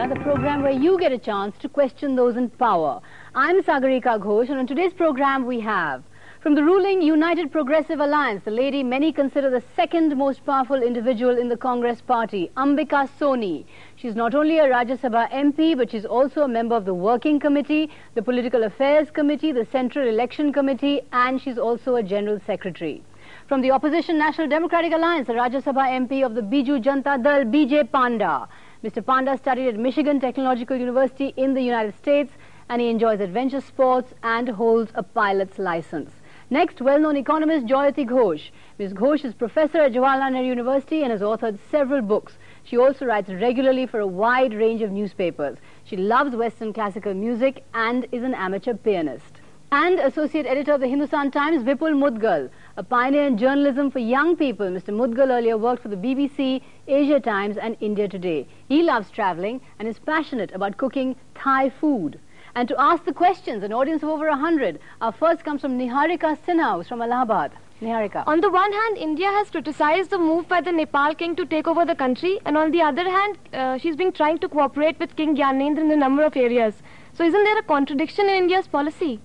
Ralya, the program where you get a chance to question those in power. I'm Sagarika Ghosh, and on today's program we have, from the ruling United Progressive Alliance, the lady many consider the second most powerful individual in the Congress party, Ambika Soni. She's not only a Rajya Sabha MP, but she's also a member of the Working Committee, the Political Affairs Committee, the Central Election Committee, and she's also a General Secretary. From the opposition National Democratic Alliance, the Rajya Sabha MP of the Biju Janata Dal, Panda. Mr. Panda studied at Michigan Technological University in the United States, and he enjoys adventure sports and holds a pilot's license. Next, well-known economist Jayati Ghosh. Ms. Ghosh is professor at Jawaharlal Nehru University and has authored several books. She also writes regularly for a wide range of newspapers. She loves Western classical music and is an amateur pianist. And associate editor of the Hindustan Times, Vipul Mudgal, a pioneer in journalism for young people. Mr. Mudgal earlier worked for the BBC, Asia Times and India Today. He loves travelling and is passionate about cooking Thai food. And to ask the questions, an audience of over 100, our first comes from Niharika Sinha, who's from Allahabad. Niharika. On the one hand, India has criticized the move by the Nepal king to take over the country, and on the other hand, she's been trying to cooperate with King Gyanendra in a number of areas. So isn't there a contradiction in India's policy?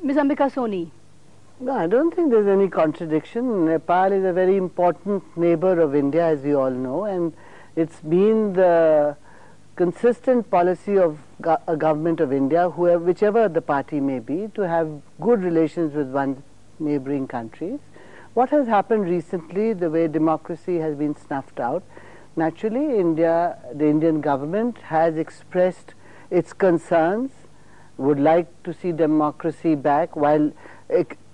Ms. Ambika Soni. No, I don't think there's any contradiction. Nepal is a very important neighbor of India, as we all know, and it's been the consistent policy of a government of India, whichever the party may be, to have good relations with one neighboring countries. What has happened recently, the way democracy has been snuffed out, naturally the Indian government has expressed its concerns, would like to see democracy back, while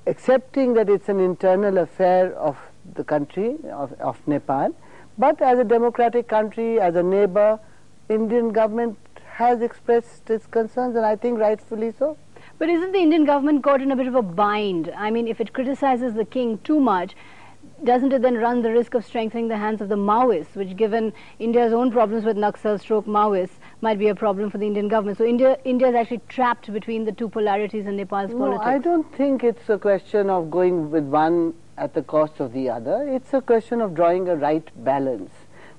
accepting that it's an internal affair of the country, of Nepal. But as a democratic country, as a neighbor, Indian government has expressed its concerns, and I think rightfully so. But isn't the Indian government caught in a bit of a bind? I mean, if it criticizes the king too much, doesn't it then run the risk of strengthening the hands of the Maoists, which, given India's own problems with Naxal/Maoists, might be a problem for the Indian government? So India is actually trapped between the two polarities in Nepal's politics. No, I don't think it's a question of going with one at the cost of the other. It's a question of drawing a right balance.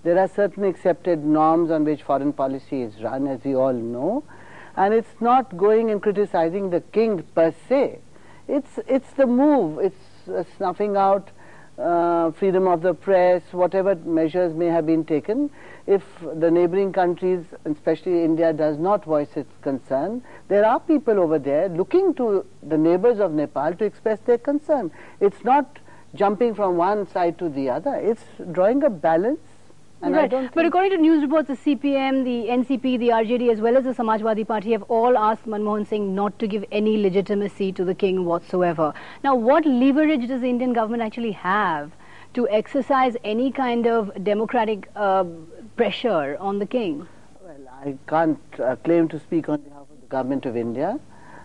There are certain accepted norms on which foreign policy is run, as we all know, and it's not going and criticizing the king per se. It's the move. It's snuffing out freedom of the press, whatever measures may have been taken. If the neighboring countries, especially India, does not voice its concern, there are people over there looking to the neighbors of Nepal to express their concern. It's not jumping from one side to the other. It's drawing a balance. And right. But according to news reports, the CPM, the NCP, the RJD, as well as the Samajwadi Party have all asked Manmohan Singh not to give any legitimacy to the king whatsoever. Now, what leverage does the Indian government actually have to exercise any kind of democratic pressure on the king? Well, I can't claim to speak on behalf of the government of India.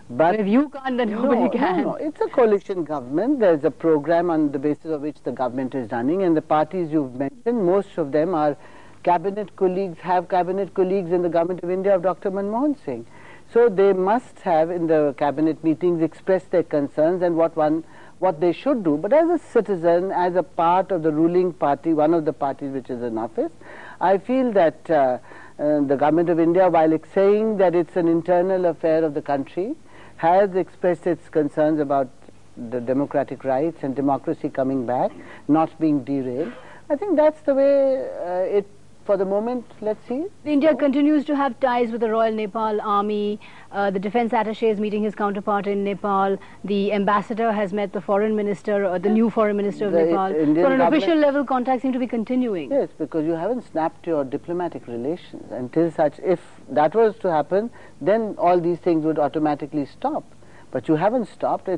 But if you can't, then nobody can. No, it's a coalition government. There's a program on the basis of which the government is running, and the parties you've mentioned, most of them are cabinet colleagues, have cabinet colleagues in the government of India of Dr. Manmohan Singh. So they must have, in the cabinet meetings, expressed their concerns and what they should do. But as a citizen, as a part of the ruling party, one of the parties which is in office, I feel that the government of India, while saying that it's an internal affair of the country, has expressed its concerns about the democratic rights and democracy coming back, not being derailed. I think that's the way for the moment, let's see. India continues to have ties with the Royal Nepal Army. The defense attaché is meeting his counterpart in Nepal. The ambassador has met the foreign minister, or the new foreign minister of Nepal. So on an official level, contacts seem to be continuing. Yes, because you haven't snapped your diplomatic relations until such. If that was to happen, then all these things would automatically stop. But you haven't stopped.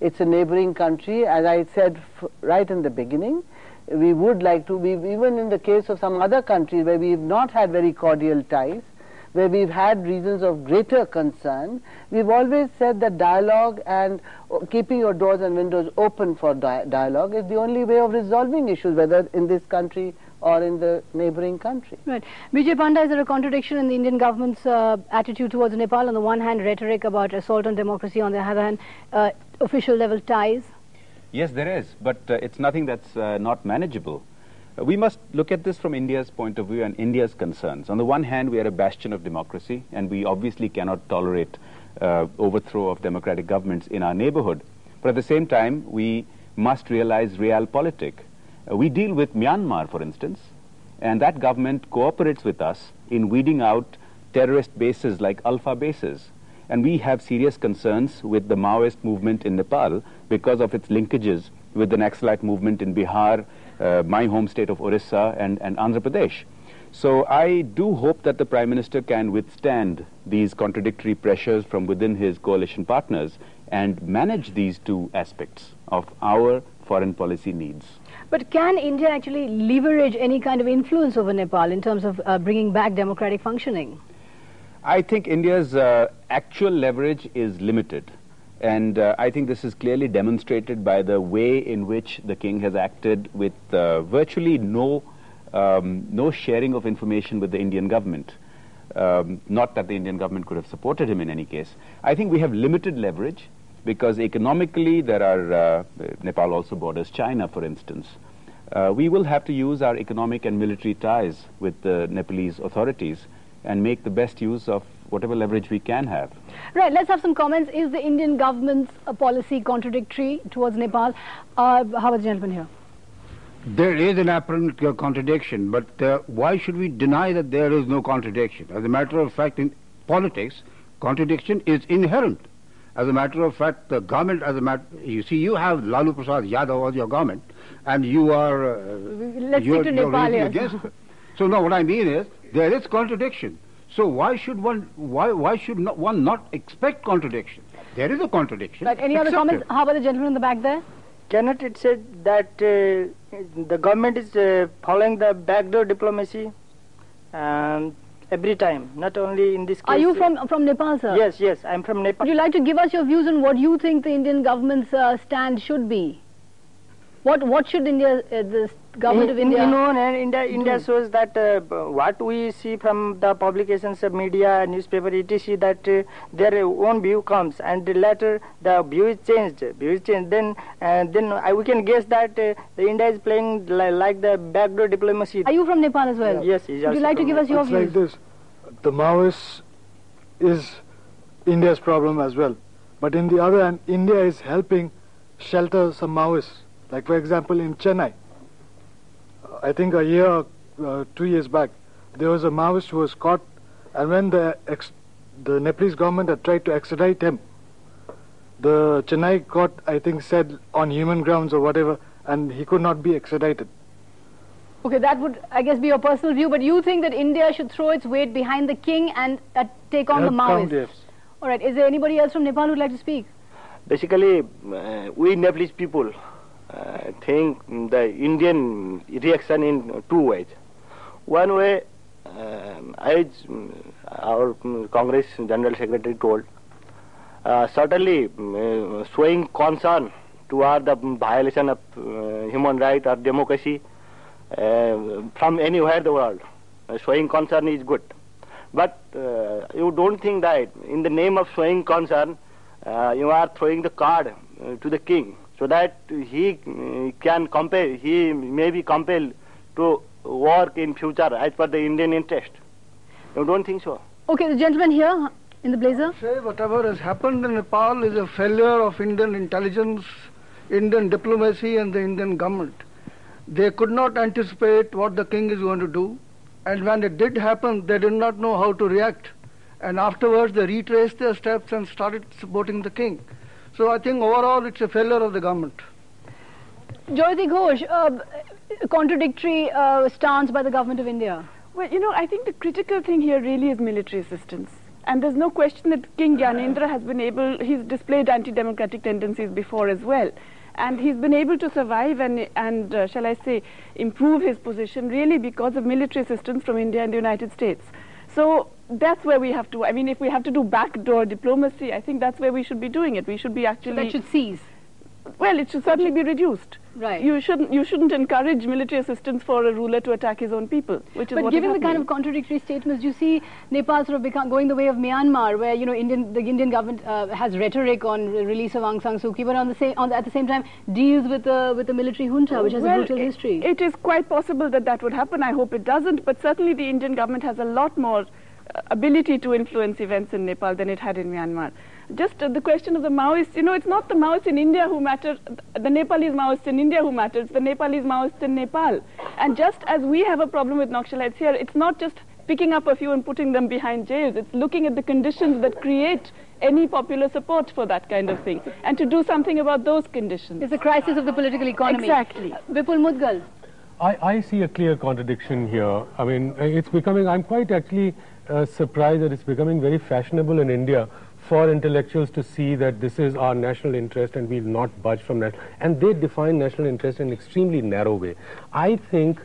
It's a neighboring country, as I said right in the beginning. We would like to, even in the case of some other countries where we've not had very cordial ties, where we've had reasons of greater concern, we've always said that dialogue and keeping your doors and windows open for dialogue is the only way of resolving issues, whether in this country or in the neighboring country. Right. Panda, is there a contradiction in the Indian government's attitude towards Nepal? On the one hand, rhetoric about assault on democracy, on the other hand, official level ties? Yes, there is, but it's nothing that's not manageable. We must look at this from India's point of view and India's concerns. On the one hand, we are a bastion of democracy, and we obviously cannot tolerate overthrow of democratic governments in our neighborhood. But at the same time, we must realize realpolitik. We deal with Myanmar, for instance, and that government cooperates with us in weeding out terrorist bases like Alpha bases. And we have serious concerns with the Maoist movement in Nepal because of its linkages with the Naxalite movement in Bihar, my home state of Orissa, and Andhra Pradesh. So I do hope that the Prime Minister can withstand these contradictory pressures from within his coalition partners and manage these two aspects of our foreign policy needs. But can India actually leverage any kind of influence over Nepal in terms of bringing back democratic functioning? I think India's actual leverage is limited. And I think this is clearly demonstrated by the way in which the king has acted with virtually no sharing of information with the Indian government. Not that the Indian government could have supported him in any case. I think we have limited leverage because economically there are, Nepal also borders China, for instance. We will have to use our economic and military ties with the Nepalese authorities and make the best use of whatever leverage we can have. Right, let's have some comments. Is the Indian government's policy contradictory towards Nepal? How about the gentleman here? There is an apparent contradiction, but why should we deny that there is no contradiction? As a matter of fact, in politics, contradiction is inherent. As a matter of fact, the government, you see, you have Lalu Prasad Yadav as your government, and you are let's stick to Nepal here. Against it. So no, what I mean is there is contradiction. So why should one not expect contradiction? There is a contradiction. But any other comments? How about the gentleman in the back there? Cannot it say that the government is following the backdoor diplomacy every time, not only in this case? Are you from Nepal, sir? Yes, I'm from Nepal. Would you like to give us your views on what you think the Indian government's stand should be? What should India, the government of India? India shows that what we see from the publications of media, newspaper, etc., that their own view comes, and later the view is changed. Then we can guess that the India is playing like the backdoor diplomacy. Are you from Nepal as well? Yes. Would you like to give us your views? It's like this. The Maoists is India's problem as well. But in the other hand, India is helping shelter some Maoists. Like, for example, in Chennai, I think a year, 2 years back, there was a Maoist who was caught, and when the Nepalese government had tried to extradite him, the Chennai court, I think, said on human grounds or whatever, and he could not be extradited. Okay, that would, I guess, be your personal view, but you think that India should throw its weight behind the king and take on the Maoists? Yes. All right, is there anybody else from Nepal who would like to speak? Basically, we Nepalese people think the Indian reaction in two ways. One way, as our Congress General Secretary told, certainly showing concern toward the violation of human rights or democracy from anywhere in the world. Showing concern is good. But you don't think that in the name of showing concern, you are throwing the card to the king, so that he may be compelled to work in future as per the Indian interest. You don't think so? Okay, the gentleman here in the blazer. Say whatever has happened in Nepal is a failure of Indian intelligence, Indian diplomacy and the Indian government. They could not anticipate what the king is going to do, and when it did happen, they did not know how to react. And afterwards they retraced their steps and started supporting the king. So I think overall it's a failure of the government. Jyoti Ghosh, contradictory stance by the government of India. Well, you know, I think the critical thing here really is military assistance. And there's no question that King Gyanendra has been able, he's displayed anti-democratic tendencies before as well. And he's been able to survive and shall I say, improve his position really because of military assistance from India and the United States. So that's where we have to, I mean, if we have to do backdoor diplomacy, I think that's where we should be doing it. We should be actually... So that should cease. Well, it should certainly be reduced. Right. You shouldn't encourage military assistance for a ruler to attack his own people, which is but what given is the kind of contradictory statements, you see Nepal sort of going the way of Myanmar, where the Indian government has rhetoric on release of Aung San Suu Kyi, but at the same time deals with the military junta, which has a brutal history. It is quite possible that would happen. I hope it doesn't, but certainly the Indian government has a lot more ability to influence events in Nepal than it had in Myanmar. Just the question of the Maoists, it's not the Maoists in India who matter, the Nepalese Maoists in India who matter, it's the Nepalese Maoists in Nepal. And just as we have a problem with Naxalites here, it's not just picking up a few and putting them behind jails, it's looking at the conditions that create any popular support for that kind of thing, and to do something about those conditions. It's a crisis of the political economy. Exactly. Vipul Mudgal. I see a clear contradiction here. I mean, I'm quite actually surprised that it's becoming very fashionable in India for intellectuals to see that this is our national interest and we'll not budge from that. And they define national interest in an extremely narrow way. I think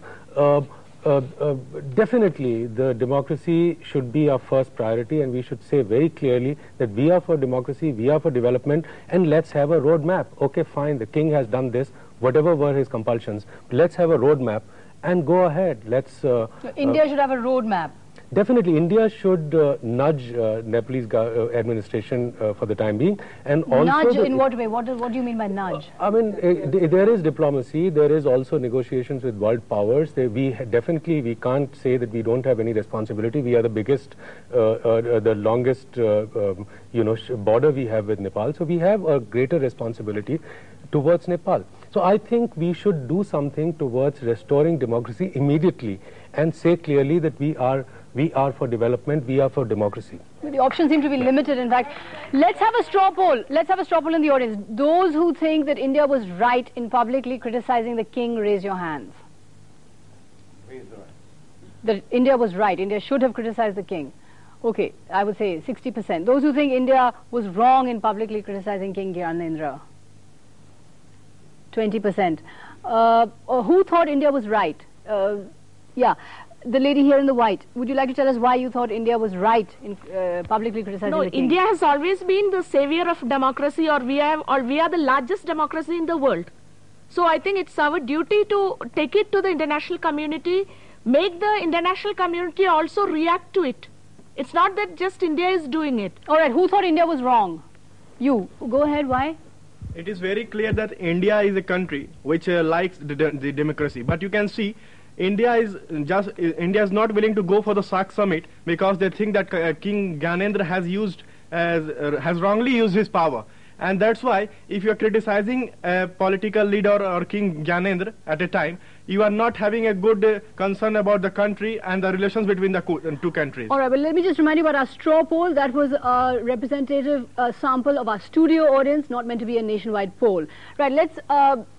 definitely the democracy should be our first priority, and we should say very clearly that we are for democracy, we are for development, and let's have a roadmap. Okay, fine, the king has done this, whatever were his compulsions, let's have a roadmap and go ahead. Let's. So India should have a roadmap. Definitely, India should nudge Nepalese administration for the time being, and also nudge in what way? What do you mean by nudge? I mean, there is diplomacy. There is also negotiations with world powers. We can't say that we don't have any responsibility. We are the biggest, the longest, border we have with Nepal. So we have a greater responsibility towards Nepal. So I think we should do something towards restoring democracy immediately, and say clearly that we are for development, we are for democracy. The options seem to be limited, in fact. Let's have a straw poll. Let's have a straw poll in the audience. Those who think that India was right in publicly criticizing the king, raise your hands. That India was right. India should have criticized the king. Okay, I would say 60%. Those who think India was wrong in publicly criticizing King Gyanendra, 20%. Who thought India was right? Yeah. The lady here in the white, would you like to tell us why you thought India was right in publicly criticizing the king? India has always been the savior of democracy, or we are the largest democracy in the world. So I think it's our duty to take it to the international community, make the international community also react to it. It's not that just India is doing it. All right, who thought India was wrong? You. Go ahead, why? It is very clear that India is a country which likes the democracy, but you can see India is not willing to go for the SAARC summit because they think that King Gyanendra has wrongly used his power. And that's why if you are criticizing a political leader or King Gyanendra at a time, you are not having a good concern about the country and the relations between the two countries. All right, well, let me just remind you about our straw poll. That was a representative sample of our studio audience, not meant to be a nationwide poll. Right, let's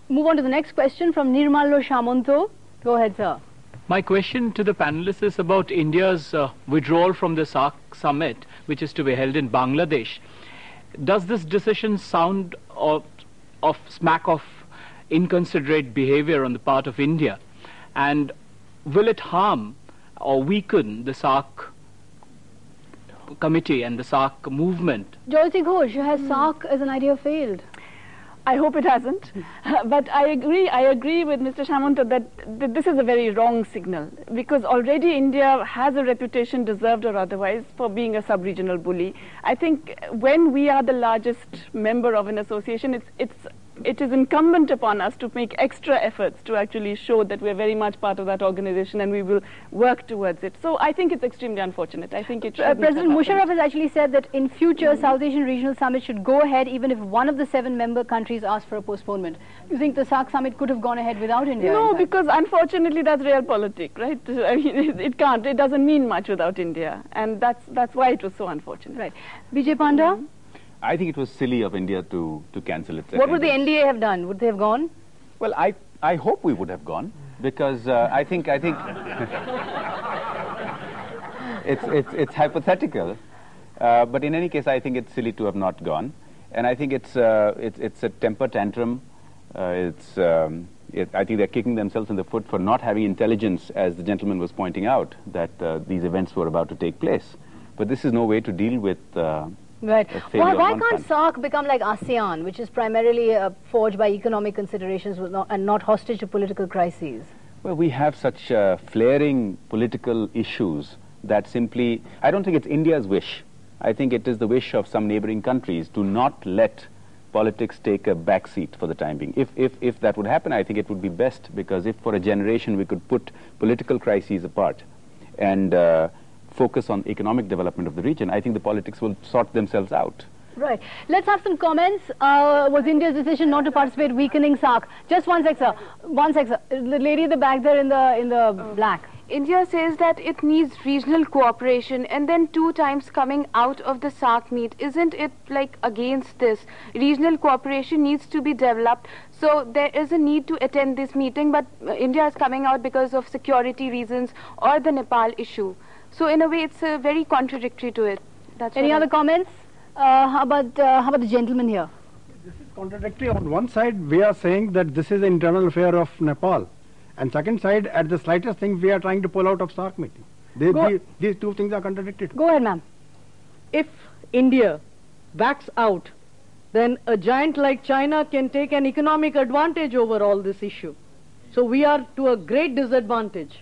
move on to the next question from Nirmalo Shamanto. Go ahead, sir. My question to the panelists is about India's withdrawal from the SAARC summit, which is to be held in Bangladesh. Does this decision sound of smack of inconsiderate behavior on the part of India? And will it harm or weaken the SAARC committee and the SAARC movement? Jyoti Ghosh, has SAARC as an idea failed? I hope it hasn't, but I agree with Mr. Shamanto that this is a very wrong signal, because already India has a reputation, deserved or otherwise, for being a sub-regional bully. I think when we are the largest member of an association, it is incumbent upon us to make extra efforts to actually show that we're very much part of that organization and we will work towards it. So I think it's extremely unfortunate. I think it should. President Musharraf has actually said that in future South Asian Regional Summit should go ahead even if one of the 7 member countries asks for a postponement. Do you think the SAARC summit could have gone ahead without India? No, because unfortunately that's realpolitik, right? I mean, it can't. It doesn't mean much without India, and that's why it was so unfortunate. Right. Vijay Panda? I think it was silly of India to cancel its attendance. What would the NDA have done? Would they have gone? Well, I hope we would have gone, because I think it's hypothetical, but in any case, I think it's silly to have not gone, and I think it's a temper tantrum. I think they're kicking themselves in the foot for not having intelligence, as the gentleman was pointing out, that these events were about to take place. But this is no way to deal with Right. a failure on Why one can't front. SAARC become like ASEAN, which is primarily forged by economic considerations and not hostage to political crises? Well, we have such flaring political issues that simply, I don't think it's India's wish. I think it is the wish of some neighboring countries to not let politics take a back seat for the time being. If that would happen, I think it would be best, because if for a generation we could put political crises apart and focus on economic development of the region, I think the politics will sort themselves out. Right. Let's have some comments. Was India's decision not to participate weakening SAARC? Just one sec, sir. One sec, sir. The lady in the back there in the black. India says that it needs regional cooperation, and then 2 times coming out of the SAARC meet. Isn't it like against this? Regional cooperation needs to be developed, so there is a need to attend this meeting, but India is coming out because of security reasons or the Nepal issue. So in a way it's very contradictory to it. That's Any other comments? How about the gentleman here? This is contradictory. On one side we are saying that this is an internal affair of Nepal, and second side, at the slightest thing, we are trying to pull out of SAARC meeting. These two things are contradicted. Go ahead, ma'am. If India backs out, then a giant like China can take an economic advantage over all this issue. So we are to a great disadvantage.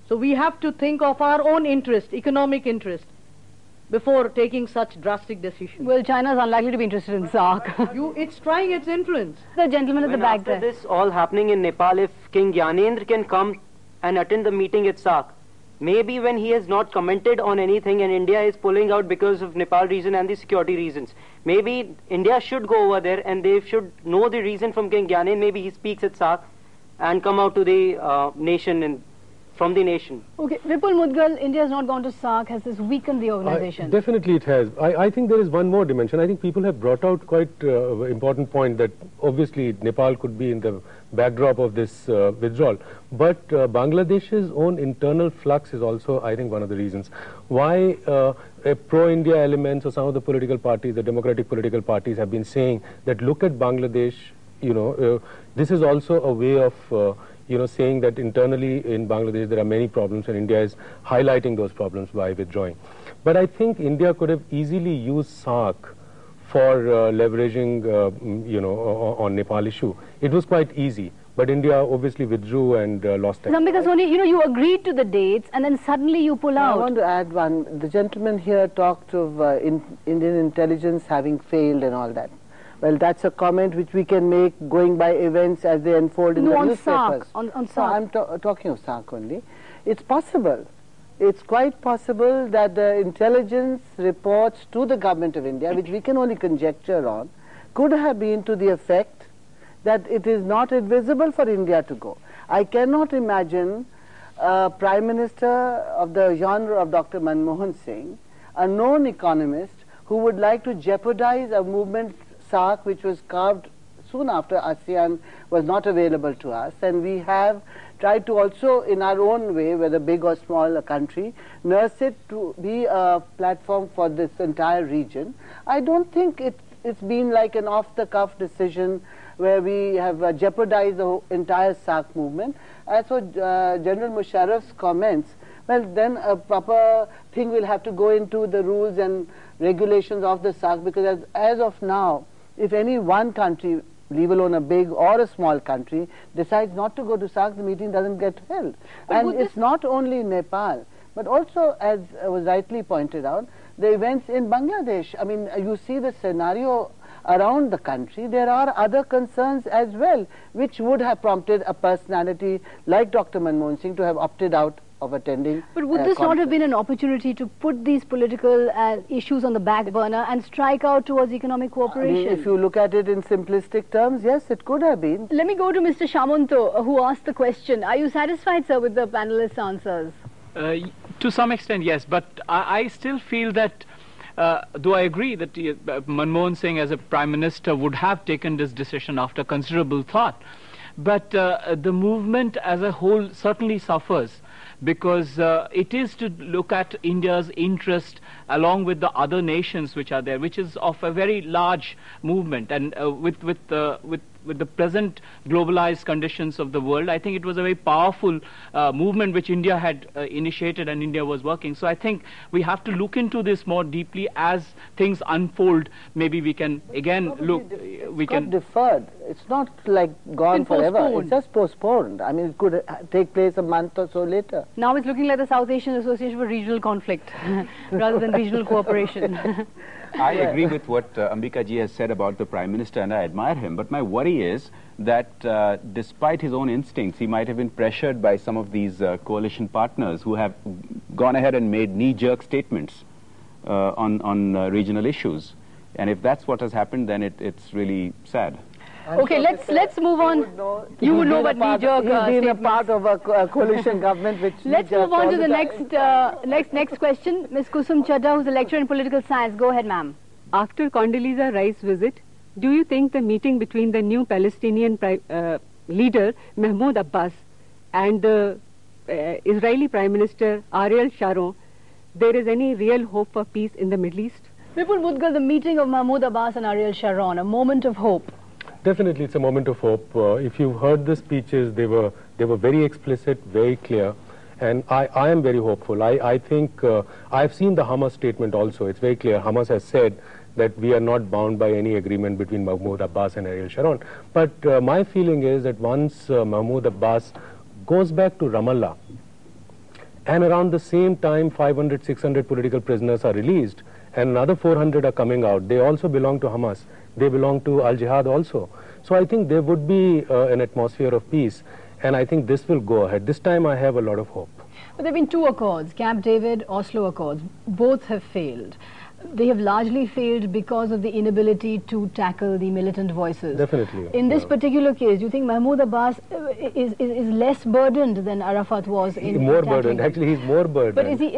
So we have to think of our own interest, economic interest, before taking such drastic decisions. Well, China is unlikely to be interested in SAARC. It's trying its influence. The gentleman at the back after there. this all happening in Nepal, if King Gyanendra can come and attend the meeting at SAARC, maybe when he has not commented on anything and India is pulling out because of Nepal reason and the security reasons, maybe India should go over there and they should know the reason from King Gyanendra. Maybe he speaks at SAARC and come out to the nation and from the nation. Okay, Vipul Mudgal, India has not gone to SAARC. Has this weakened the organization? Definitely it has. I think there is one more dimension. I think people have brought out quite important point that obviously Nepal could be in the backdrop of this withdrawal. But Bangladesh's own internal flux is also, I think, one of the reasons why pro-India elements or some of the political parties, the democratic political parties, have been saying that look at Bangladesh, this is also a way of saying that internally in Bangladesh there are many problems and India is highlighting those problems by withdrawing. But I think India could have easily used SAARC for leveraging, on Nepal issue. It was quite easy, but India obviously withdrew and lost time. Ambika, Soni, you agreed to the dates and then suddenly you pull out. I want to add one. The gentleman here talked of Indian intelligence having failed and all that. Well, that's a comment which we can make going by events as they unfold in the newspapers. On SAARC. No, I'm talking of SAARC only. It's possible. It's quite possible that the intelligence reports to the government of India, which we can only conjecture on, could have been to the effect that it is not advisable for India to go. I cannot imagine a Prime Minister of the genre of Dr. Manmohan Singh, a known economist, who would like to jeopardize a movement SAARC, which was carved soon after ASEAN was not available to us, and we have tried to also, in our own way, whether big or small a country, nurse it to be a platform for this entire region. I don't think it's been like an off-the-cuff decision where we have jeopardized the entire SAARC movement. As for General Musharraf's comments, well, then a proper thing will have to go into the rules and regulations of the SAARC, because as of now, if any one country, leave alone a big or a small country, decides not to go to SAARC, the meeting doesn't get held. And it's not only Nepal, but also, as was rightly pointed out, the events in Bangladesh. I mean, you see the scenario around the country. There are other concerns as well, which would have prompted a personality like Dr. Manmohan Singh to have opted out of attending. But would this not have been an opportunity to put these political issues on the back burner and strike out towards economic cooperation? I mean, if you look at it in simplistic terms, yes, it could have been. Let me go to Mr. Shamunto, who asked the question. Are you satisfied, sir, with the panelists' answers? To some extent, yes, but I still feel that though I agree that Manmohan Singh as a Prime Minister would have taken this decision after considerable thought, but the movement as a whole certainly suffers, because it is to look at India's interest along with the other nations which are there, which is of a very large movement, and with with the present globalized conditions of the world, I think it was a very powerful movement which India had initiated and India was working. So I think we have to look into this more deeply as things unfold. Maybe we can again look. We can deferred. It's not like gone forever. Postponed. It's just postponed. I mean, it could take place a month or so later. Now it's looking like the South Asian Association for Regional Conflict rather than regional cooperation. I agree with what Ambika ji has said about the Prime Minister, and I admire him. But my worry is that despite his own instincts, he might have been pressured by some of these coalition partners who have gone ahead and made knee-jerk statements on regional issues. And if that's what has happened, then it's really sad. Okay, let's move on. You would know about knee-jerk He's been a statements. part of a coalition government which... Let's move on to the next question. Ms. Kusum Chadha, who's a lecturer in political science. Go ahead, ma'am. After Condoleezza Rice's visit, do you think the meeting between the new Palestinian leader Mahmoud Abbas and the Israeli Prime Minister Ariel Sharon, there is any real hope for peace in the Middle East? Vipul Mudgal, the meeting of Mahmoud Abbas and Ariel Sharon, a moment of hope. Definitely, it's a moment of hope. If you heard the speeches, they were very explicit, very clear, and I am very hopeful. I think I've seen the Hamas statement also. It's very clear. Hamas has said that we are not bound by any agreement between Mahmoud Abbas and Ariel Sharon. But my feeling is that once Mahmoud Abbas goes back to Ramallah, and around the same time 500, 600 political prisoners are released, and another 400 are coming out. They also belong to Hamas. They belong to Al-Jihad also. So I think there would be an atmosphere of peace, and I think this will go ahead. This time I have a lot of hope. But there have been two accords, Camp David, Oslo Accords. Both have failed. They have largely failed because of the inability to tackle the militant voices. Definitely. In this particular case, do you think Mahmoud Abbas is less burdened than Arafat was in more tackling burdened. it? Actually, he's more burdened. But is he?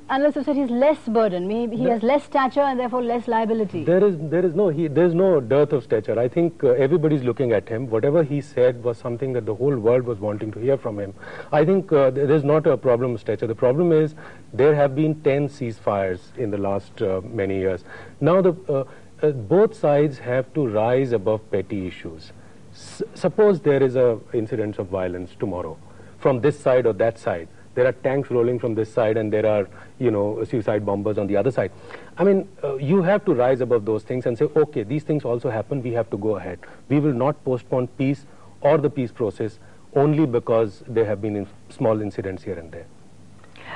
Analysts have said he's less burdened. Maybe he has less stature and therefore less liability. There's no dearth of stature. I think everybody's looking at him. Whatever he said was something that the whole world was wanting to hear from him. I think there's not a problem of stature. The problem is there have been 10 ceasefires in the last many years. Now both sides have to rise above petty issues. Suppose there is a incident of violence tomorrow from this side or that side. There are tanks rolling from this side and there are, suicide bombers on the other side. I mean, you have to rise above those things and say, okay, these things also happen, we have to go ahead. We will not postpone peace or the peace process only because there have been small incidents here and there.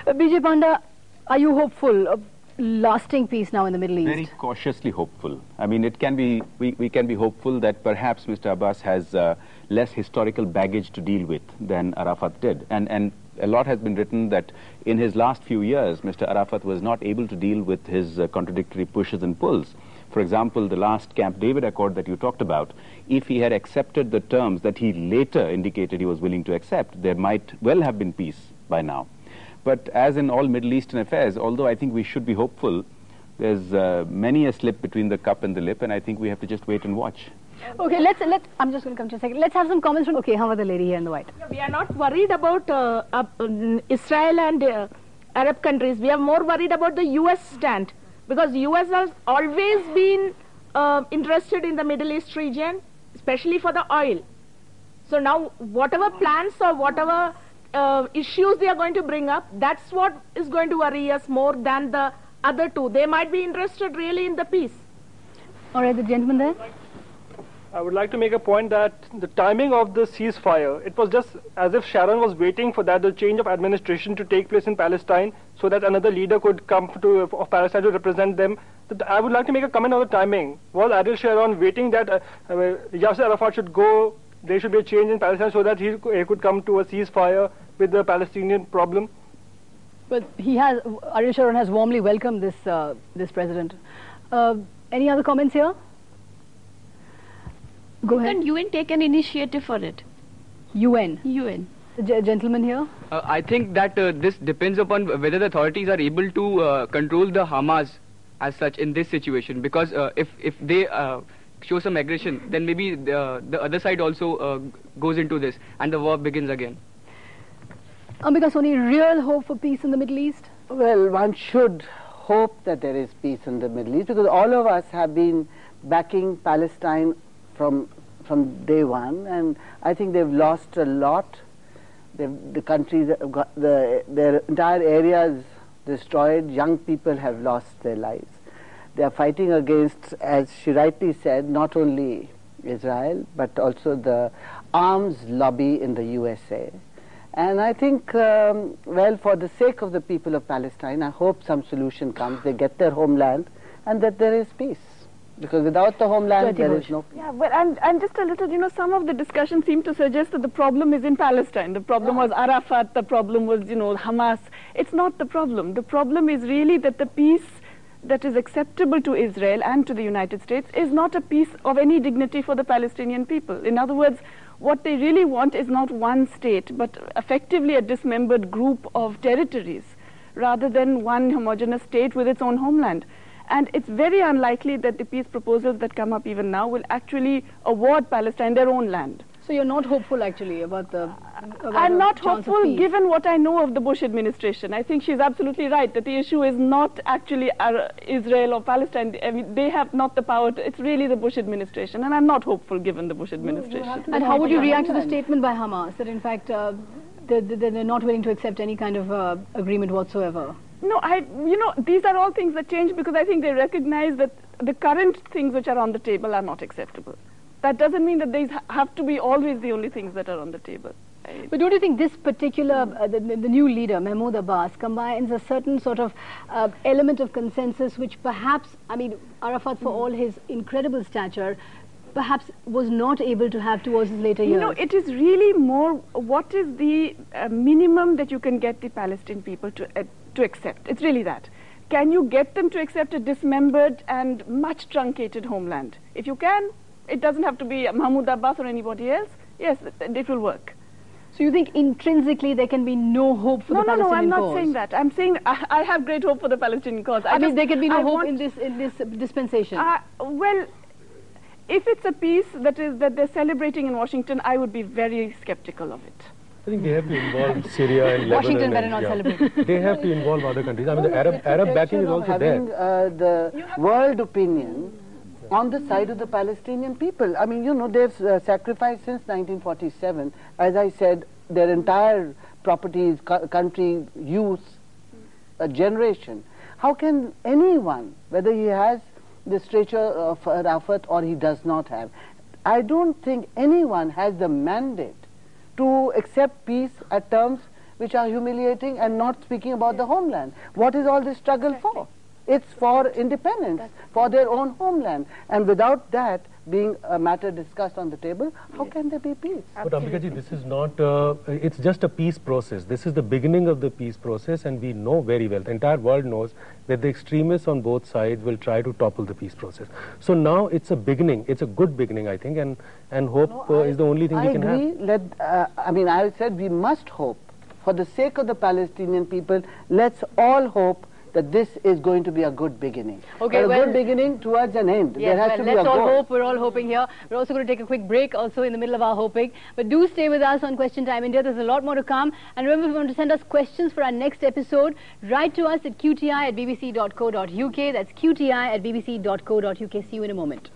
BJ Panda, are you hopeful of lasting peace now in the Middle East? Very cautiously hopeful. I mean, it can be, we can be hopeful that perhaps Mr. Abbas has less historical baggage to deal with than Arafat did. And a lot has been written that in his last few years, Mr. Arafat was not able to deal with his contradictory pushes and pulls. For example, the last Camp David Accord that you talked about, if he had accepted the terms that he later indicated he was willing to accept, there might well have been peace by now. But as in all Middle Eastern affairs, although I think we should be hopeful, there's many a slip between the cup and the lip, and I think we have to just wait and watch. Okay, I'm just going to come to a second. Let's have some comments from, okay, how about the lady here in the white? We are not worried about Israel and Arab countries. We are more worried about the US stand, because US has always been interested in the Middle East region, especially for the oil. So now whatever plans or whatever issues they are going to bring up, that's what is going to worry us more than the other two. They might be interested really in the peace. All right, the gentleman there. I would like to make a point that the timing of the ceasefire, it was just as if Sharon was waiting for that, the change of administration to take place in Palestine so that another leader could come of Palestine to represent them. I would like to make a comment on the timing. Was Ariel Sharon waiting that Yasser Arafat should go, there should be a change in Palestine so that he could come to a ceasefire with the Palestinian problem? But Ariel Sharon has warmly welcomed this president. Any other comments here? Go ahead. Can UN take an initiative for it? UN? UN. The gentleman here? I think that this depends upon whether the authorities are able to control the Hamas as such in this situation, because if they show some aggression, then maybe the other side also goes into this and the war begins again. Ambika, Soni, real hope for peace in the Middle East? Well, one should hope that there is peace in the Middle East, because all of us have been backing Palestine from from day one, and I think they've lost a lot. The countries have got their entire areas destroyed. Young people have lost their lives. They are fighting against, as she rightly said, not only Israel but also the arms lobby in the USA. And I think, well, for the sake of the people of Palestine, I hope some solution comes. They get their homeland and that there is peace. Because without the homeland, there is no peace. Yeah, but and just a little, some of the discussions seem to suggest that the problem is in Palestine. The problem was Arafat, the problem was, Hamas. It's not the problem. The problem is really that the peace that is acceptable to Israel and to the United States is not a peace of any dignity for the Palestinian people. In other words, what they really want is not one state, but effectively a dismembered group of territories, rather than one homogeneous state with its own homeland. And it's very unlikely that the peace proposals that come up even now will actually award Palestine their own land. So you're not hopeful actually about the I'm not hopeful given what I know of the Bush administration. I think she's absolutely right that the issue is not actually Israel or Palestine. I mean, they have not the power to, it's really the Bush administration, and I'm not hopeful given the Bush administration. And how would you react to the statement by Hamas that in fact they're not willing to accept any kind of agreement whatsoever? No, these are all things that change because I think they recognize that the current things which are on the table are not acceptable. That doesn't mean that these have to be always the only things that are on the table. But don't you think this particular, the new leader, Mahmoud Abbas, combines a certain sort of element of consensus which perhaps, I mean, Arafat, for all his incredible stature, perhaps was not able to have towards his later years? It is really more, what is the minimum that you can get the Palestinian people to accept? It's really that. Can you get them to accept a dismembered and much truncated homeland? If you can, it doesn't have to be Mahmoud Abbas or anybody else. Yes, it will work. So you think intrinsically there can be no hope for the Palestinian cause? No, I'm not saying that. I'm saying I have great hope for the Palestinian cause. I mean, there can be no hope in this dispensation. Well, if it's a peace that they're celebrating in Washington, I would be very skeptical of it. I think they have to involve Syria and Lebanon. Washington better not celebrate. They have to involve other countries. I mean, the Arab backing is also having, there. The world opinion on the side of the Palestinian people. I mean, they've sacrificed since 1947, as I said, their entire properties, country, youth, a generation. How can anyone, whether he has the stature of Arafat or he does not have, I don't think anyone has the mandate to accept peace at terms which are humiliating and not speaking about the homeland. What is all this struggle for? It's for independence, for their own homeland. And without that being a matter discussed on the table, how can there be peace? But Ambika ji, this is not, it's just a peace process. This is the beginning of the peace process, and we know very well, the entire world knows that the extremists on both sides will try to topple the peace process. So now it's a beginning, it's a good beginning, I think, and hope is the only thing we can have. I mean, I said we must hope. For the sake of the Palestinian people, let's all hope that this is going to be a good beginning. Okay, a good beginning towards an end. Yes, there has to be a let's all goal. hope. We're all hoping here. We're also going to take a quick break also in the middle of our hoping. But do stay with us on Question Time India. There's a lot more to come. And remember, if you want to send us questions for our next episode, write to us at qti@bbc.co.uk. That's qti@bbc.co.uk. See you in a moment.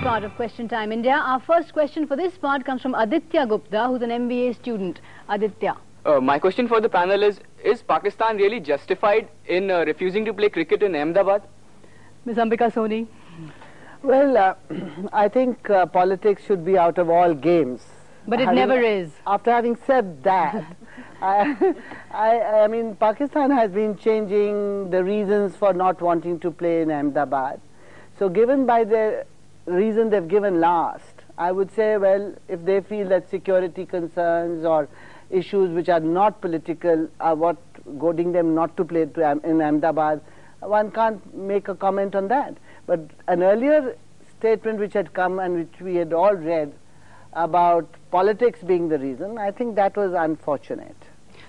Part of Question Time India. Our first question for this part comes from Aditya Gupta, who's an MBA student. Aditya. My question for the panel is Pakistan really justified in refusing to play cricket in Ahmedabad? Ms. Ambika, Soni. Well, I think politics should be out of all games. But it never is. After having said that, I mean, Pakistan has been changing the reasons for not wanting to play in Ahmedabad. So given by the reason they've given last, I would say, well, if they feel that security concerns or issues which are not political are what goading them not to play in Ahmedabad, one can't make a comment on that. But an earlier statement which had come and which we had all read about politics being the reason, I think that was unfortunate.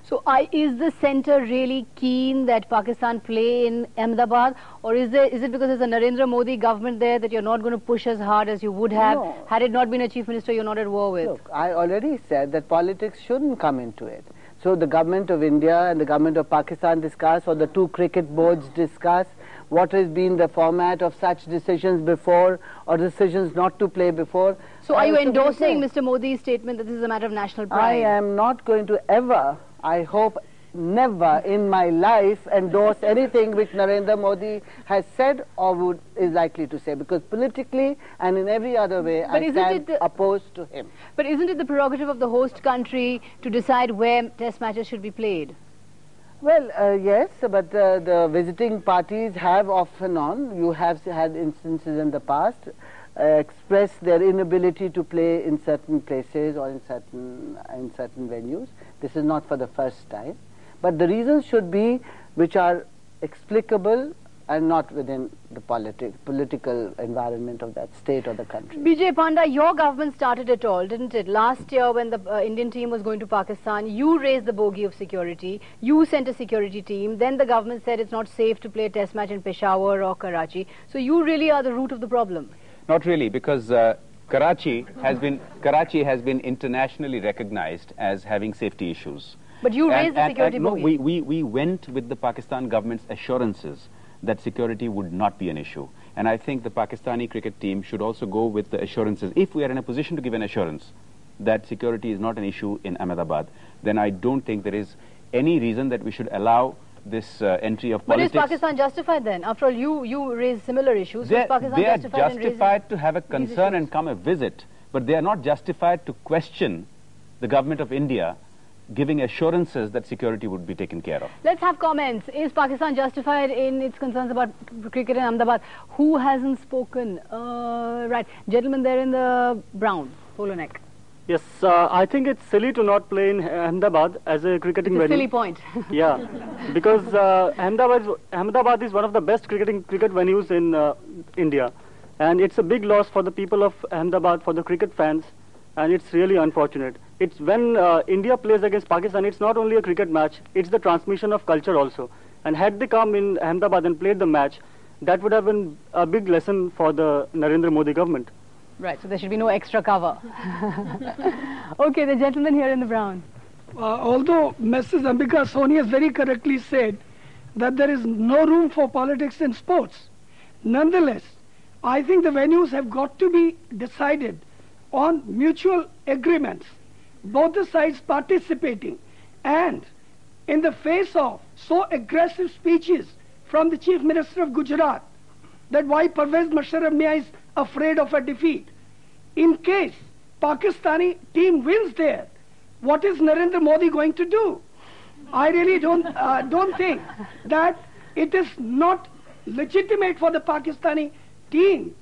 So is the centre really keen that Pakistan play in Ahmedabad, or is it because there's a Narendra Modi government there that you're not going to push as hard as you would have had it not been a chief minister you're not at war with? Look, I already said that politics shouldn't come into it. So the government of India and the government of Pakistan discuss, or the two cricket boards discuss, what has been the format of such decisions before, or decisions not to play before. So are you endorsing Mr. Modi's statement that this is a matter of national pride? I am not going to ever, I hope never in my life, endorse anything which Narendra Modi has said or is likely to say, because politically and in every other way I stand opposed to him. But isn't it the prerogative of the host country to decide where test matches should be played? Well, yes, but the visiting parties have off and on, you have had instances in the past, expressed their inability to play in certain places or in certain venues. This is not for the first time. But the reasons should be which are explicable and not within the political environment of that state or the country. BJ Panda, your government started it all, didn't it? Last year when the Indian team was going to Pakistan, you raised the bogey of security, you sent a security team, then the government said it's not safe to play a test match in Peshawar or Karachi. So you really are the root of the problem. Not really, because Karachi has been internationally recognized as having safety issues. But you raised the security bogey. No, we went with the Pakistan government's assurances that security would not be an issue. And I think the Pakistani cricket team should also go with the assurances. If we are in a position to give an assurance that security is not an issue in Ahmedabad, then I don't think there is any reason that we should allow this entry of politics. But is Pakistan justified then? After all, you raised similar issues. They are justified to have a concern and come a visit, but they are not justified to question the government of India giving assurances that security would be taken care of. Let's have comments. Is Pakistan justified in its concerns about cricket in Ahmedabad? Who hasn't spoken? Right, gentleman there in the brown polo neck. Yes, I think it's silly to not play in Ahmedabad as a cricketing venue. It's a silly point. Yeah, because Ahmedabad is one of the best cricket venues in India, and it's a big loss for the people of Ahmedabad, for the cricket fans, and it's really unfortunate. It's when India plays against Pakistan, it's not only a cricket match, it's the transmission of culture also. And had they come in Ahmedabad and played the match, that would have been a big lesson for the Narendra Modi government. Right, so there should be no extra cover. Okay, the gentleman here in the brown. Although Mrs. Ambika Soni has very correctly said that there is no room for politics in sports, nonetheless, I think the venues have got to be decided on mutual agreements, both the sides participating, and in the face of so aggressive speeches from the Chief Minister of Gujarat, that why Pervez Musharraf Mia is afraid of a defeat. In case Pakistani team wins there, what is Narendra Modi going to do? I really don't think that it is not legitimate for the Pakistani team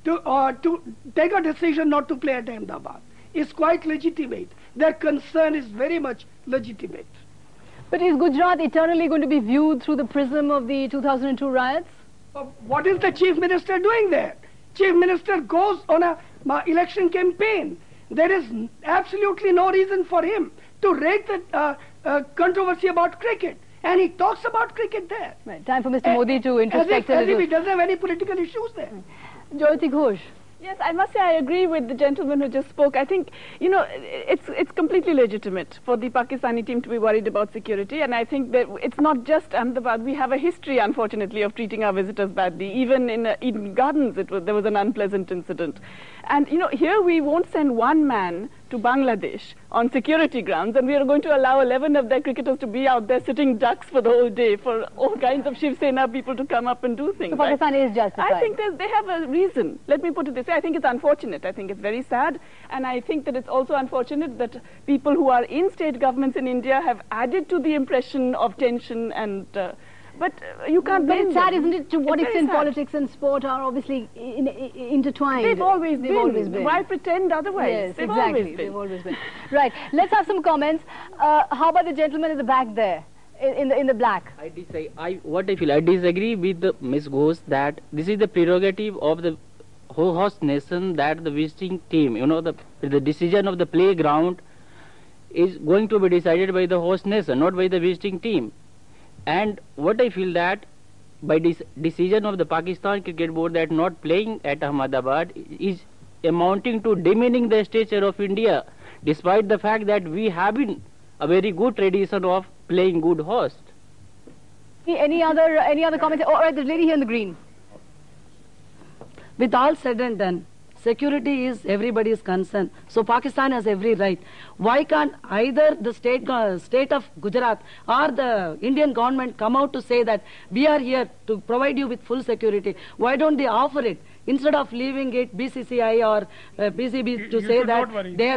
to take a decision not to play at Ahmedabad. It's quite legitimate. Their concern is very much legitimate. But is Gujarat eternally going to be viewed through the prism of the 2002 riots? What is the Chief Minister doing there? Chief Minister goes on a election campaign. There is absolutely no reason for him to raise the controversy about cricket. And he talks about cricket there. Right. Time for Mr. Modi to introspect a little. As if he doesn't have any political issues there. Jyoti Ghosh. Yes, I must say I agree with the gentleman who just spoke. I think, it's completely legitimate for the Pakistani team to be worried about security, and I think that it's not just Ahmedabad. We have a history, unfortunately, of treating our visitors badly. Even in Eden Gardens, there was an unpleasant incident. And, here we won't send one man to Bangladesh on security grounds, and we are going to allow 11 of their cricketers to be out there sitting ducks for the whole day for all kinds of Shiv Sena people to come up and do things. So Pakistan is justified. I think they have a reason. Let me put it this way. I think it's unfortunate. I think it's very sad. And I think that it's also unfortunate that people who are in state governments in India have added to the impression of tension and... but you can't But blame it's sad, them. isn't it, to what It's very extent sad. politics and sport are obviously intertwined. They've always They've been. Why pretend otherwise? Yes, They've exactly. always been. They've always been. Right. Let's have some comments. How about the gentleman in the back there, in the black? What I feel, I disagree with the Ms. Ghosh that this is the prerogative of the host nation, that the visiting team, the decision of the playground is going to be decided by the host nation, not by the visiting team. And what I feel that by this decision of the Pakistan Cricket Board that not playing at Ahmedabad is amounting to demeaning the stature of India, despite the fact that we have been a very good tradition of playing good host. Any other comments? Oh, all right, the lady here in the green. With all said and done, security is everybody's concern. So Pakistan has every right. Why can't either the state of Gujarat or the Indian government come out to say that we are here to provide you with full security? Why don't they offer it? Instead of leaving it BCCI or PCB to say that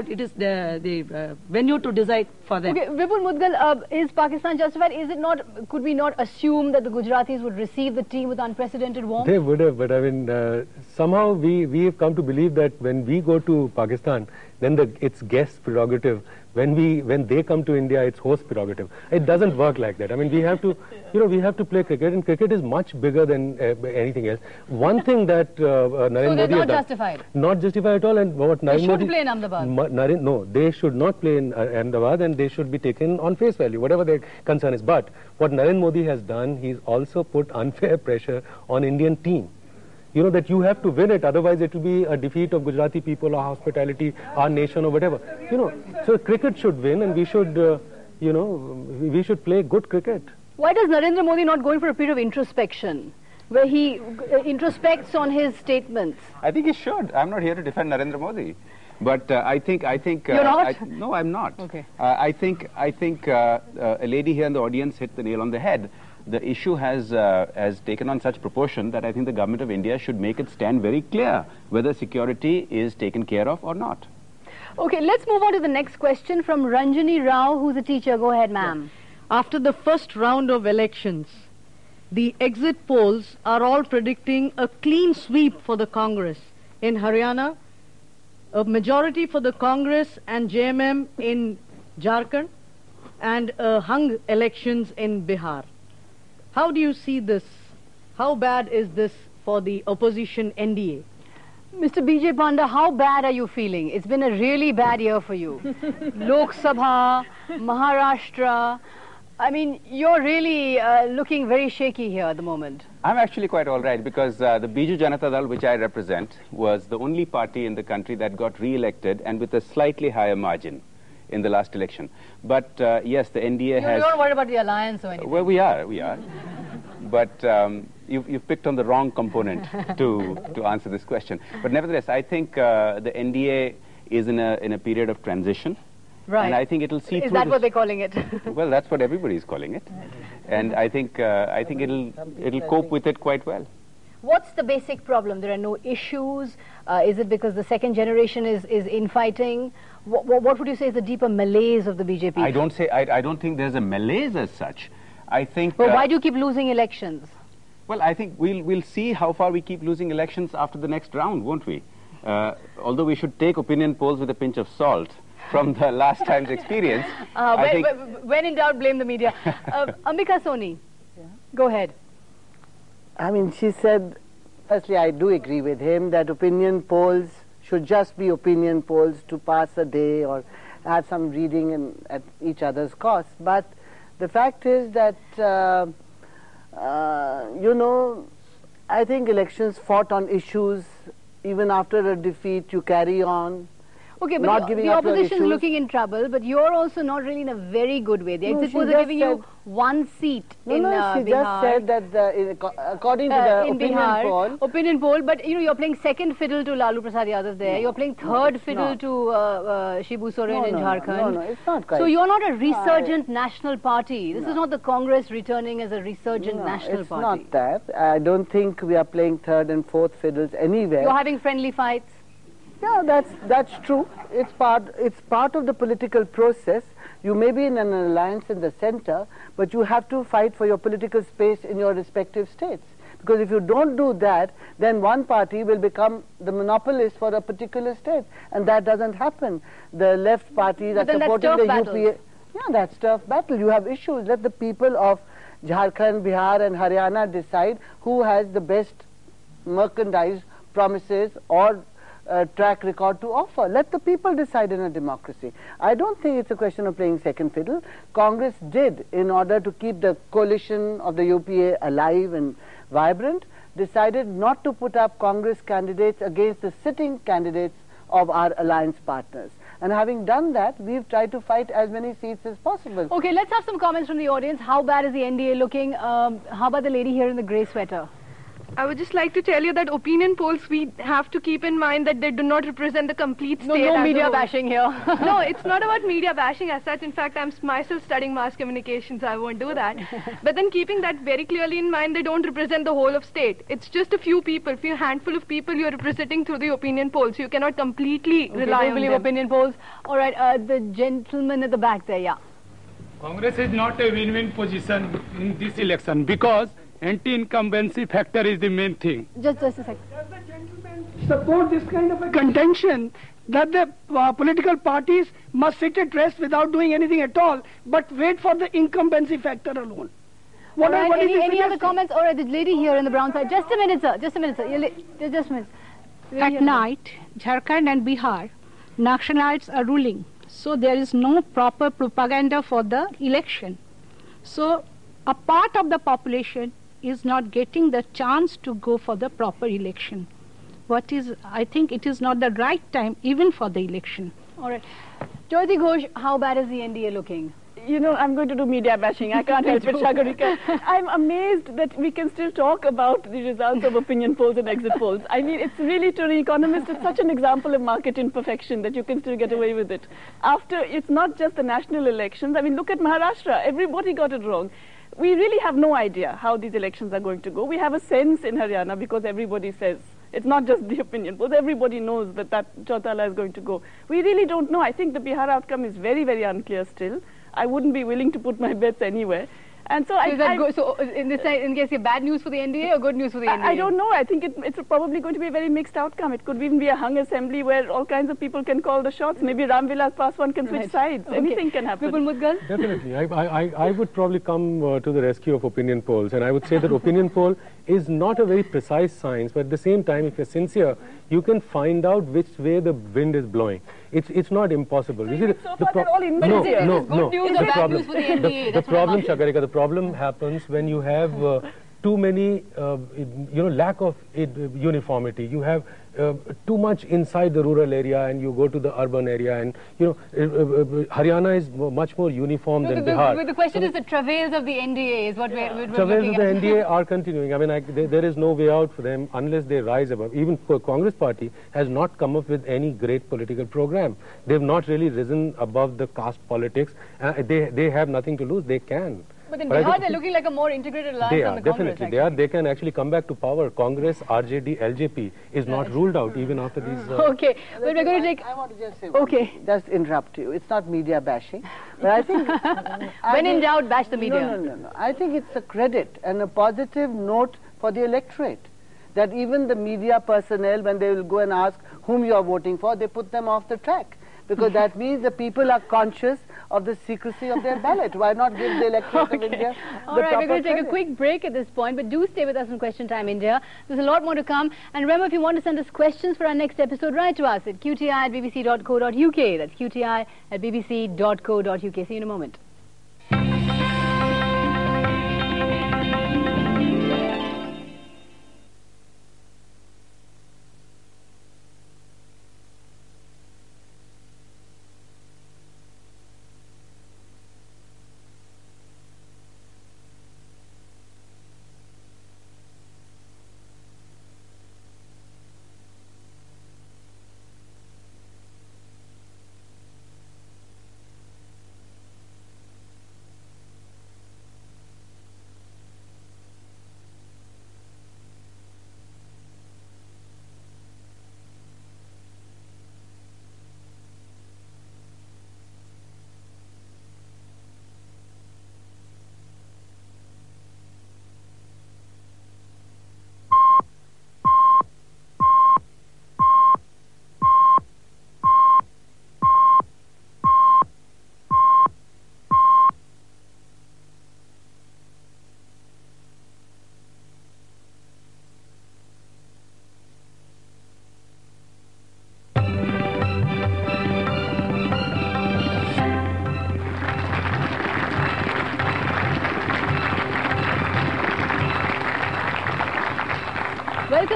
it is the venue to decide for them. Okay, Vipul Mudgal, is Pakistan justified? Is it not? Could we not assume that the Gujaratis would receive the team with unprecedented warmth? They would have, but I mean, somehow we have come to believe that when we go to Pakistan, then it's guest prerogative. When they come to India, it's host prerogative. It doesn't work like that. I mean, we have to, we have to play cricket, and cricket is much bigger than anything else. One thing that Narendra Modi So they're not has done, justified? Not justified at all. And what They Narendra should Modi, play in Ahmedabad. No, they should not play in Ahmedabad, and they should be taken on face value, whatever their concern is. But what Narendra Modi has done, he's also put unfair pressure on Indian team. That you have to win it, otherwise it will be a defeat of Gujarati people or hospitality, our nation or whatever. So cricket should win, and we should, we should play good cricket. Why does Narendra Modi not go in for a period of introspection, where he introspects on his statements? I think he should. I'm not here to defend Narendra Modi. But I think... You're not? No, I'm not. Okay. I think a lady here in the audience hit the nail on the head. The issue has taken on such proportion that I think the government of India should make it stand very clear whether security is taken care of or not. Okay, let's move on to the next question from Ranjani Rao, who's a teacher. Go ahead, ma'am. After the first round of elections, the exit polls are all predicting a clean sweep for the Congress. In Haryana, a majority for the Congress and JMM in Jharkhand, and hung elections in Bihar. How do you see this? How bad is this for the opposition NDA? Mr. BJ Panda, how bad are you feeling? It's been a really bad year for you. Lok Sabha, Maharashtra. I mean, you're really looking very shaky here at the moment. I'm actually quite all right because the Biju Janata Dal, which I represent, was the only party in the country that got re-elected and with a slightly higher margin in the last election. But yes, the NDA has... You're not worried about the alliance or anything? Well, we are. But you've picked on the wrong component to answer this question. But nevertheless, I think the NDA is in a period of transition. Right. And I think it'll see through... Is that what they're calling it? Well, that's what everybody is calling it. And I think it'll cope with it quite well. What's the basic problem? There are no issues? Is it because the second generation is infighting? What would you say is the deeper malaise of the BJP? I don't think there's a malaise as such. I think... Well, why do you keep losing elections? Well, I think we'll see how far we keep losing elections after the next round, won't we? Although we should take opinion polls with a pinch of salt from the last time's experience. When in doubt, blame the media. Ambika, Soni, go ahead. I mean, she said, firstly, I do agree with him that opinion polls should just be opinion polls to pass a day or have some reading at each other's cost. But the fact is that, I think elections fought on issues, even after a defeat, you carry on. Okay, not but giving the up your opposition is issues. looking in trouble, but you're also not really in a very good way. The No, exit she polls are just giving you said- one seat in she Bihar. just said that according to the in opinion Bihar, poll. Opinion poll, but you're playing second fiddle to Lalu Prasad Yadav there. You're playing third fiddle not. to Shibu Soren in Jharkhand. No, it's not quite. So you're not a resurgent national party. This is not the Congress returning as a resurgent national it's party. not that. I don't think we are playing third and fourth fiddles anywhere. You're having friendly fights. Yeah, that's true. It's part of the political process. You may be in an alliance in the center, but you have to fight for your political space in your respective states. Because if you don't do that, then one party will become the monopolist for a particular state, and that doesn't happen. The left parties are supporting the UPA. Yeah, that's tough battle. You have issues. Let the people of Jharkhand, Bihar, and Haryana decide who has the best merchandise, promises, or track record to offer. Let the people decide in a democracy. I don't think it's a question of playing second fiddle. Congress did, in order to keep the coalition of the UPA alive and vibrant, decided not to put up Congress candidates against the sitting candidates of our alliance partners. And having done that, we've tried to fight as many seats as possible. Okay, let's have some comments from the audience. How bad is the NDA looking? How about the lady here in the grey sweater? I would just like to tell you that opinion polls, we have to keep in mind that they do not represent the complete state. No as media a whole. bashing here. No, it's not about media bashing as such. In fact, I'm myself studying mass communications. I won't do that. But then keeping that very clearly in mind, they don't represent the whole of state. It's just a few people, few handful of people you're representing through the opinion polls. You cannot completely rely don't on believe them. opinion polls. All right, the gentleman at the back there, yeah. Congress is not a win-win position in this election because anti-incumbency factor is the main thing. Just a second. Support this kind of a contention that the political parties must sit at rest without doing anything at all, but wait for the incumbency factor alone. All right, any other comments? All right, the lady here in the brown side. Just a minute, sir. Just a minute, sir. Just a minute. At night, Jharkhand and Bihar, Naxalites are ruling. So there is no proper propaganda for the election. So a part of the population is not getting the chance to go for the proper election. I think it is not the right time even for the election. All right. Jyoti Ghosh, how bad is the NDA looking? You know, I'm going to do media bashing. I can't help it, Sagarika. I'm amazed that we can still talk about the results of opinion polls and exit polls. I mean, it's really, to an economist, it's such an example of market imperfection that you can still get away with it. It's not just the national elections. I mean, look at Maharashtra. Everybody got it wrong. We really have no idea how these elections are going to go. We have a sense in Haryana because everybody says, it's not just the opinion polls, everybody knows that Chautala is going to go. We really don't know. I think the Bihar outcome is very, very unclear still. I wouldn't be willing to put my bets anywhere. And so in case you're bad news for the NDA or good news for the NDA? I don't know. I think it's probably going to be a very mixed outcome. It could even be a hung assembly where all kinds of people can call the shots. Maybe Ram Vilas Paswan can switch sides. Okay. Anything can happen. Definitely. I would probably come to the rescue of opinion polls, and I would say that opinion poll is not a very precise science, but at the same time, if you're sincere, you can find out which way the wind is blowing. It's not impossible. So you see, so far they're all insincere. No. Good news or bad news for the NDA? The problem, Shakarika, the problem happens when you have too many, lack of uniformity. You have too much inside the rural area, and you go to the urban area, and Haryana is much more uniform than Bihar. The question is the travails of the NDA is what we're looking at. Travails of the NDA are continuing. I mean, there is no way out for them unless they rise above. Even the Congress party has not come up with any great political program. They've not really risen above the caste politics. They have nothing to lose. They can. But in Bihar, they're looking like a more integrated alliance than the Congress. Definitely, they are. They can actually come back to power. Congress, RJD, LJP is not ruled out even after these. Okay, but we're going to take. I want to just say. Okay. Just interrupt you. It's not media bashing, but I think. When in doubt, bash the media. No. I think it's a credit and a positive note for the electorate that even the media personnel, when they will go and ask whom you are voting for, they put them off the track. Because that means the people are conscious of the secrecy of their ballot. Why not give the electorate of India the All right, proper we're going to take credit? a quick break at this point, but do stay with us in Question Time India. There's a lot more to come. And remember, if you want to send us questions for our next episode, write to us at qti@bbc.co.uk. That's qti@bbc.co.uk. See you in a moment.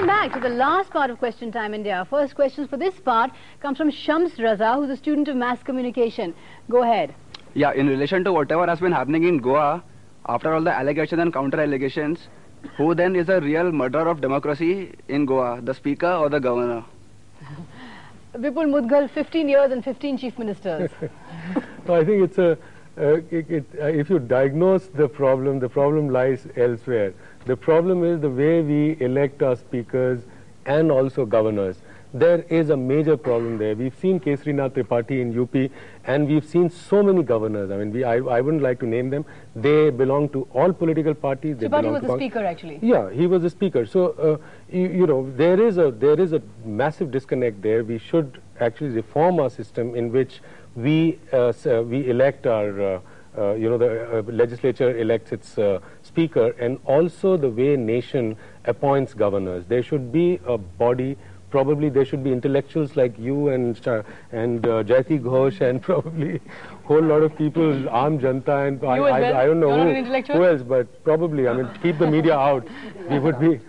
Welcome back to the last part of Question Time India. Our first question for this part comes from Shams Raza, who's a student of mass communication. Go ahead. Yeah, in relation to whatever has been happening in Goa, after all the allegations and counter-allegations, who then is a real murderer of democracy in Goa, the speaker or the governor? Vipul Mudgal, 15 years and 15 chief ministers. No, I think it's a, if you diagnose the problem lies elsewhere. The problem is the way we elect our speakers and also governors. There is a major problem there. We've seen Kesrinath Tripathi in UP, and we've seen so many governors. I mean, I wouldn't like to name them. They belong to all political parties. Tripathi was the speaker, actually. Yeah, he was the speaker. So, you know, there is a massive disconnect there. We should actually reform our system in which we elect our, the legislature elects its speaker, and also the way nation appoints governors. There should be a body. Probably there should be intellectuals like you and Jayati Ghosh and probably whole lot of people, Aam Janta, and I don't know who else, but probably, I mean, keep the media out. We would be,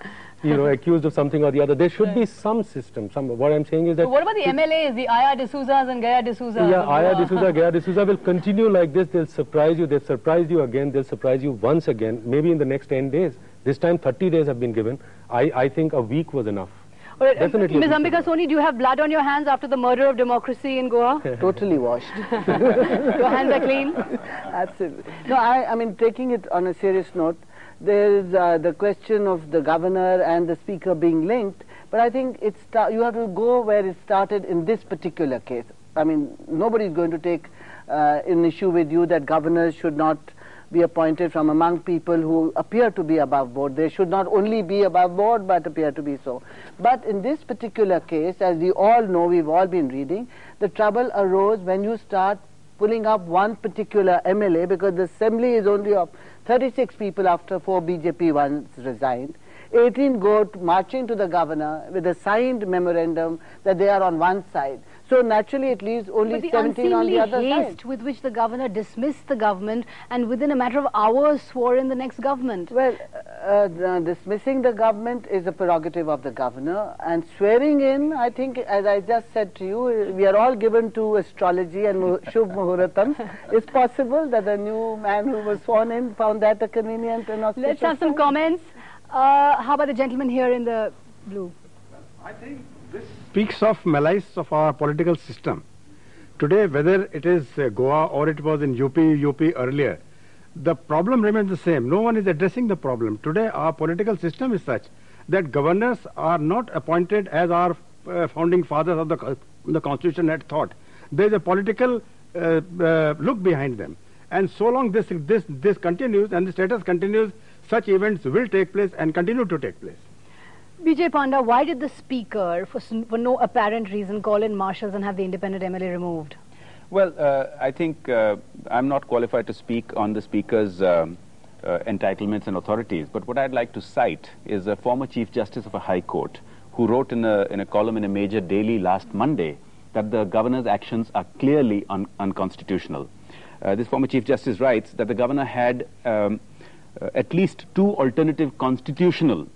accused of something or the other. There should be some system. What I'm saying is that... So what about the MLAs, the Aya D'Souza's and Gaya D'Souza? Yeah, Aya D'Souza, Gaya D'Souza will continue like this. They'll surprise you. They'll surprise you again. They'll surprise you once again, maybe in the next 10 days. This time 30 days have been given. I think a week was enough. All right, Ms. Ambika Soni, do you have blood on your hands after the murder of democracy in Goa? Totally washed. Your hands are clean? Absolutely. No, I mean, taking it on a serious note, there is the question of the governor and the speaker being linked, but I think you have to go where it started in this particular case. I mean, nobody is going to take an issue with you that governors should not be appointed from among people who appear to be above board. They should not only be above board but appear to be so. But in this particular case, as we all know, we've all been reading, the trouble arose when you start pulling up one particular MLA, because the assembly is only of 36 people after 4 BJP ones resigned. 18 go marching to the governor with a signed memorandum that they are on one side. So naturally it leaves only 17 on the other side. But the haste with which the governor dismissed the government and within a matter of hours swore in the next government. Well, dismissing the government is a prerogative of the governor, and swearing in, I think, as I just said to you, we are all given to astrology and Shubh Muhuratam. It's possible that the new man who was sworn in found that a convenient and auspicious. Let's have some comments. How about the gentleman here in the blue? I think this speaks of malice of our political system. Today, whether it is Goa or it was in UP earlier, the problem remains the same. No one is addressing the problem. Today, our political system is such that governors are not appointed as our founding fathers of the Constitution had thought. There is a political look behind them. And so long this continues and the status continues, such events will take place and continue to take place. BJ Panda, why did the speaker, for no apparent reason, call in marshals and have the independent MLA removed? Well, I think I'm not qualified to speak on the speaker's entitlements and authorities, but what I'd like to cite is a former Chief Justice of a High Court who wrote in a column in a major daily last Monday that the governor's actions are clearly unconstitutional. This former Chief Justice writes that the governor had at least 2 alternative constitutional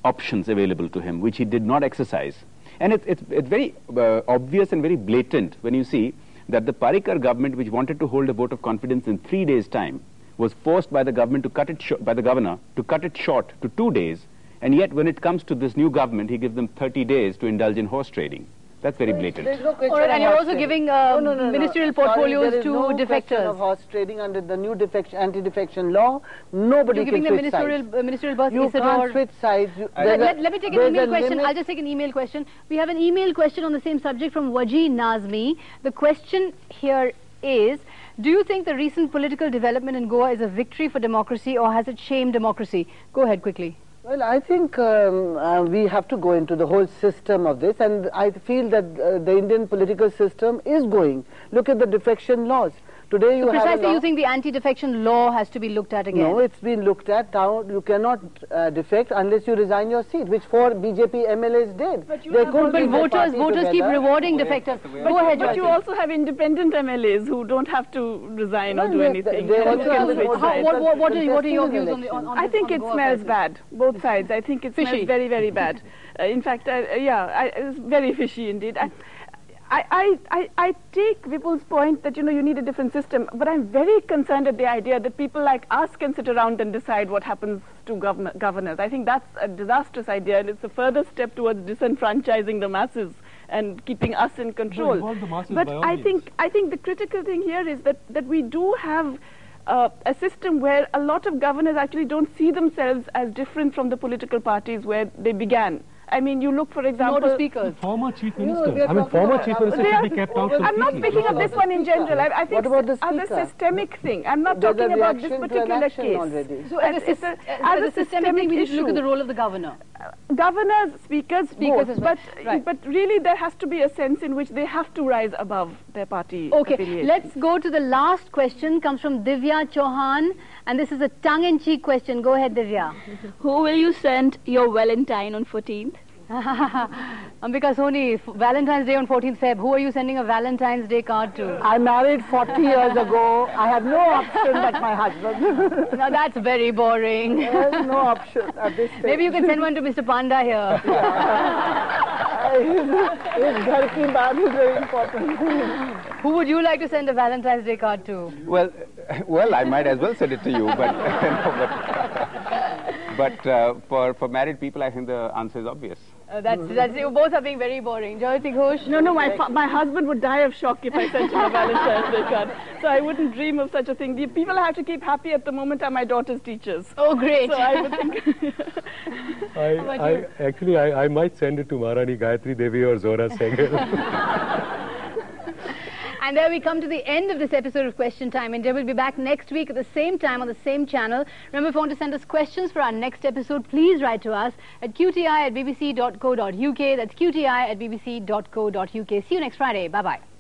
options available to him, which he did not exercise. And it's very obvious and very blatant when you see that the Parikar government, which wanted to hold a vote of confidence in 3 days' time, was forced by the government to cut it by the governor to cut it short to 2 days, and yet when it comes to this new government, he gives them 30 days to indulge in horse trading. That's very blatant. There's no question. All right, and you're also giving ministerial portfolios to defectors. There is no of horse trading under the new anti-defection law. Nobody can switch sides. Ministerial birth You can't switch sides. Let me take an email question. I'll just take an email question. We have an email question on the same subject from Waji Nazmi. The question here is, do you think the recent political development in Goa is a victory for democracy or has it shamed democracy? Go ahead quickly. Well, I think we have to go into the whole system of this, and I feel that the Indian political system is going. Look at the defection laws. Today you so have precisely a law. you think the anti-defection law has to be looked at again? No, it's been looked at. Now you cannot defect unless you resign your seat, which 4 BJP MLAs did. But voters keep rewarding defectors. Go ahead, But you also have independent MLAs who don't have to resign or do anything. What are your views on this? I think it smells bad, both sides. I think it smells very, very bad. In fact, it's very fishy indeed. I take Vipul's point that, you need a different system, but I'm very concerned at the idea that people like us can sit around and decide what happens to governors. I think that's a disastrous idea, and it's a further step towards disenfranchising the masses and keeping us in control. But I think the critical thing here is that we do have a system where a lot of governors actually don't see themselves as different from the political parties where they began. I mean, you look, for example... No to speakers. Former chief minister. Former chief minister should be kept out completely. I'm not speaking of this one in general. I think as a systemic thing. I'm not talking about this particular case. So as a systemic thing, we need to look at the role of the governor. Governors, speakers both, as well. But really there has to be a sense in which they have to rise above their party affiliation. Let's go to the last question. Comes from Divya Chauhan, and this is a tongue-in-cheek question. Go ahead, Divya. Who will you send your Valentine on 14th? Ambika, Soni, Valentine's Day on 14th Feb. Who are you sending a Valentine's Day card to? I married 40 years ago. I have no option but my husband. Now that's very boring. There's no option at this stage. Maybe you can send one to Mr. Panda here. His ghar ki baat is very important. Who would you like to send a Valentine's Day card to? Well, I might as well send it to you, but for married people, I think the answer is obvious. That's you both are being very boring. Jayati Ghosh? No, my husband would die of shock if I sent him a Valentine's Day card. So I wouldn't dream of such a thing. The people I have to keep happy at the moment are my daughter's teachers. Oh, great. So I would think... I might send it to Maharani Gayatri Devi or Zora Sehgal. And there we come to the end of this episode of Question Time India. We'll be back next week at the same time on the same channel. Remember, if you want to send us questions for our next episode, please write to us at qti@bbc.co.uk. That's qti@bbc.co.uk. See you next Friday. Bye-bye.